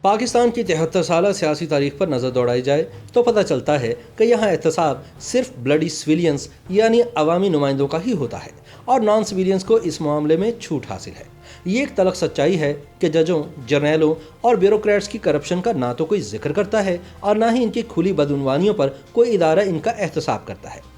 پاکستان کی 73 سالہ سیاسی تاریخ پر نظر دوڑائی جائے تو پتہ چلتا ہے کہ یہاں احتساب صرف بلڈی سویلینز یعنی عوامی نمائندوں کا ہی ہوتا ہے اور نان سویلینز کو اس معاملے میں چھوٹ حاصل ہے۔ یہ ایک تلخ سچائی ہے کہ ججوں، جرنیلوں اور بیوروکریٹس کی کرپشن کا نہ تو کوئی ذکر کرتا ہے اور نہ ہی ان کی کھلی بدعنوانیوں پر کوئی ادارہ ان کا احتساب کرتا ہے۔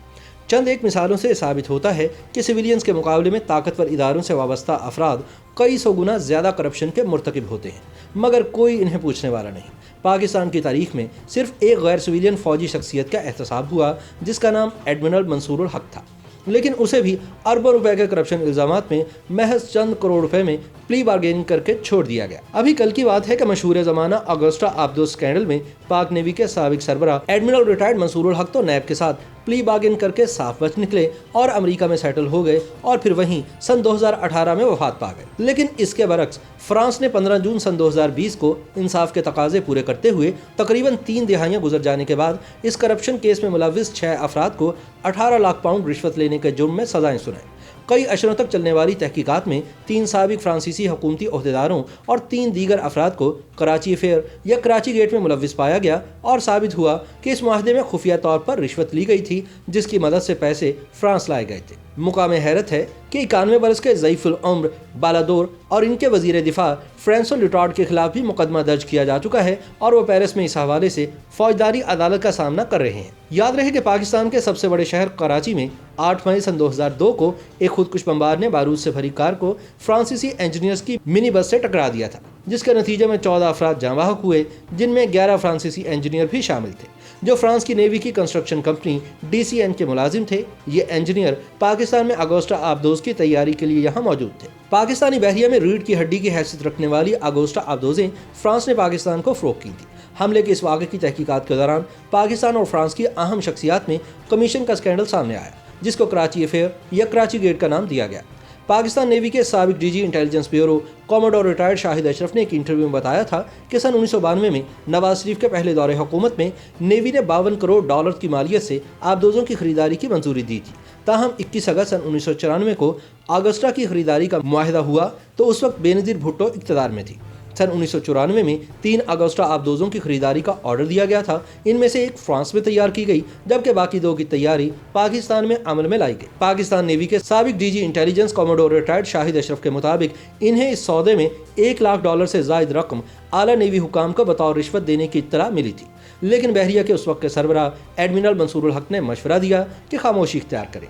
چند ایک مثالوں سے ثابت ہوتا ہے کہ سویلینز کے مقابلے میں طاقتور اداروں سے وابستہ افراد کئی سو گنا زیادہ کرپشن کے مرتکب ہوتے ہیں، مگر کوئی انہیں پوچھنے والا نہیں۔ پاکستان کی تاریخ میں صرف ایک غیر سویلین فوجی شخصیت کا احتساب ہوا جس کا نام ایڈمرل منصور الحق تھا، لیکن اسے بھی اربوں روپے کے کرپشن الزامات میں محض چند کروڑ روپے میں پلی بارگیننگ کر کے چھوڑ دیا گیا۔ ابھی کل کی بات ہے کہ مشہور زمانہ اگوسٹا آبدوز اسکینڈل میں پاک نیوی کے سابق سربراہ ایڈمرل ریٹائرڈ منصور الحق تو نیب کے ساتھ پلی بارگین کر کے صاف بچ نکلے اور امریکہ میں سیٹل ہو گئے اور پھر وہیں سن 2018 میں وفات پا گئے۔ لیکن اس کے برعکس فرانس نے 15 جون سن 2020 کو انصاف کے تقاضے پورے کرتے ہوئے تقریباً 3 دہائیاں گزر جانے کے بعد اس کرپشن کیس میں ملوث 6 افراد کو 18 لاکھ پاؤنڈ رشوت لینے کے جرم میں سزائیں سنائیں۔ کئی اشروں تک چلنے والی تحقیقات میں 3 سابق فرانسیسی حکومتی عہدیداروں اور 3 دیگر افراد کو کراچی افیئر یا کراچی گیٹ میں ملوث پایا گیا اور ثابت ہوا کہ اس معاہدے میں خفیہ طور پر رشوت لی گئی تھی جس کی مدد سے پیسے فرانس لائے گئے تھے۔ مقام حیرت ہے کہ 91 برس کے ضعیف العمر بالادور اور ان کے وزیر دفاع فرانسوا لیوٹارڈ کے خلاف بھی مقدمہ درج کیا جا چکا ہے اور وہ پیرس میں اس حوالے سے فوجداری عدالت کا سامنا کر رہے ہیں۔ یاد رہے کہ پاکستان کے سب سے بڑے شہر کراچی میں 8 مئی سن 2002 کو ایک خودکش بمبار نے بارود سے بھری کار کو فرانسیسی انجینئرز کی منی بس سے ٹکرا دیا تھا، جس کے نتیجے میں 14 افراد جاں بحق ہوئے، جن میں 11 فرانسیسی انجینئر بھی شامل تھے جو فرانس کی نیوی کی کنسٹرکشن کمپنی DCN کے ملازم تھے۔ یہ انجینئر پاکستان میں اگوسٹا آبدوز کی تیاری کے لیے یہاں موجود تھے۔ پاکستانی بحریہ میں ریڑھ کی ہڈی کی حیثیت رکھنے والی اگوسٹا آبدوزیں فرانس نے پاکستان کو فروخت کی تھی۔ حملے کے اس واقعے کی تحقیقات کے دوران پاکستان اور فرانس کی اہم شخصیات میں کمیشن کا اسکینڈل سامنے آیا جس کو کراچی افیئر یا کراچی گیٹ کا نام دیا گیا۔ پاکستان نیوی کے سابق DG انٹیلیجنس بیورو کوموڈور ریٹائرڈ شاہد اشرف نے ایک انٹرویو میں بتایا تھا کہ سن 1992 میں نواز شریف کے پہلے دور حکومت میں نیوی نے 52 کروڑ ڈالر کی مالیت سے آبدوزوں کی خریداری کی منظوری دی تھی۔ تاہم 21 اگست سن 1994 کو آگسٹا کی خریداری کا معاہدہ ہوا تو اس وقت بے نظیر بھٹو اقتدار میں تھی۔ سن 1994 میں 3 اگسٹا آبدوزوں کی خریداری کا آرڈر دیا گیا تھا۔ ان میں سے ایک فرانس میں تیار کی گئی جبکہ باقی 2 کی تیاری پاکستان میں عمل میں لائی گئی۔ پاکستان نیوی کے سابق DG انٹیلیجنس کوموڈور ریٹائرڈ شاہد اشرف کے مطابق انہیں اس سودے میں $1 لاکھ سے زائد رقم اعلیٰ نیوی حکام کو بطور رشوت دینے کی اطلاع ملی تھی، لیکن بحریہ کے اس وقت کے سربراہ ایڈمرل منصور الحق نے مشورہ دیا کہ خاموشی اختیار کریں۔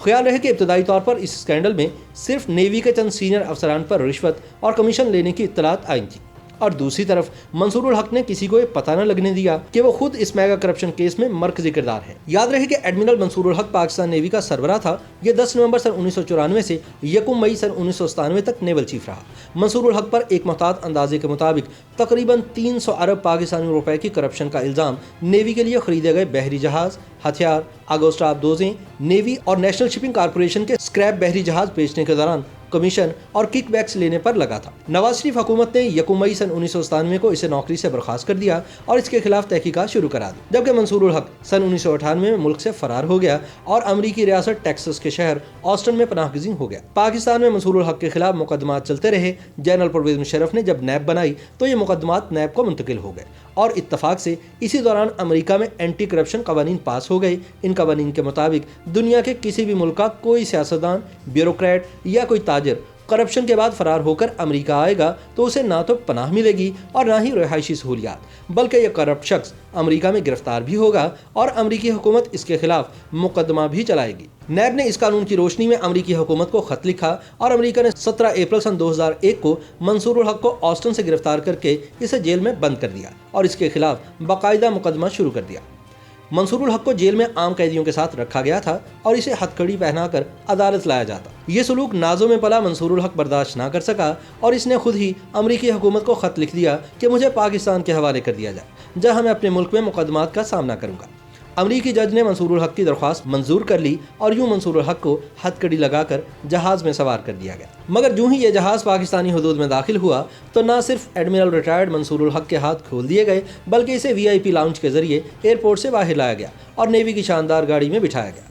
خیال رہے کہ ابتدائی طور پر اس اسکینڈل میں صرف نیوی کے چند سینئر افسران پر رشوت اور کمیشن لینے کی اطلاعات آئی تھیں اور دوسری طرف منصور الحق نے کسی کو یہ پتہ نہ لگنے دیا کہ وہ خود اس میگا کرپشن کیس میں مرکزی کردار ہے۔ یاد رہے کہ ایڈمرل منصور الحق پاکستان نیوی کا سربراہ تھا۔ یہ 10 نومبر سن 1994 سے 1 مئی سن 1997 تک نیول چیف رہا۔ منصور الحق پر ایک محتاط اندازے کے مطابق تقریباً 300 ارب پاکستانی روپے کی کرپشن کا الزام نیوی کے لیے خریدے گئے بحری جہاز، ہتھیار، اگوسٹا آبدوزیں، نیوی اور نیشنل شپنگ کارپوریشن کے اسکریپ بحری جہاز بیچنے کے دوران کمیشن اور کک بیکس لینے پر لگا تھا۔ نواز شریف حکومت نے 1 مئی سن 1997 کو اسے نوکری سے برخاست کر دیا اور اس کے خلاف تحقیقات شروع کرا دی، جبکہ منصور الحق سن 1998 میں ملک سے فرار ہو گیا اور امریکی ریاست ٹیکساس کے شہر آسٹن میں پناہ گزین ہو گیا۔ پاکستان میں منصور الحق کے خلاف مقدمات چلتے رہے۔ جنرل پرویز مشرف نے جب نیب بنائی تو یہ مقدمات نیب کو منتقل ہو گئے اور اتفاق سے اسی دوران امریکہ میں اینٹی کرپشن قوانین پاس ہو گئے۔ ان قوانین کے مطابق دنیا کے کسی بھی ملک کا کوئی سیاستدان، بیوروکریٹ یا کوئی تاجر کرپشن کے بعد فرار ہو کر امریکہ آئے گا تو اسے نہ تو پناہ ملے گی اور نہ ہی رہائشی سہولیات، بلکہ یہ کرپٹ شخص امریکہ میں گرفتار بھی ہوگا اور امریکی حکومت اس کے خلاف مقدمہ بھی چلائے گی۔ نیب نے اس قانون کی روشنی میں امریکی حکومت کو خط لکھا اور امریکہ نے 17 اپریل سن 2001 کو منصور الحق کو آسٹن سے گرفتار کر کے اسے جیل میں بند کر دیا اور اس کے خلاف باقاعدہ مقدمہ شروع کر دیا۔ منصور الحق کو جیل میں عام قیدیوں کے ساتھ رکھا گیا تھا اور اسے ہتھکڑی پہنا کر عدالت لایا جاتا۔ یہ سلوک نازوں میں پلا منصور الحق برداشت نہ کر سکا اور اس نے خود ہی امریکی حکومت کو خط لکھ دیا کہ مجھے پاکستان کے حوالے کر دیا جائے جہاں میں اپنے ملک میں مقدمات کا سامنا کروں گا۔ امریکی جج نے منصور الحق کی درخواست منظور کر لی اور یوں منصور الحق کو ہتھکڑی لگا کر جہاز میں سوار کر دیا گیا۔ مگر جو ہی یہ جہاز پاکستانی حدود میں داخل ہوا تو نہ صرف ایڈمرل ریٹائرڈ منصور الحق کے ہاتھ کھول دیے گئے بلکہ اسے VIP لاؤنج کے ذریعے ایئرپورٹ سے باہر لایا گیا اور نیوی کی شاندار گاڑی میں بٹھایا گیا۔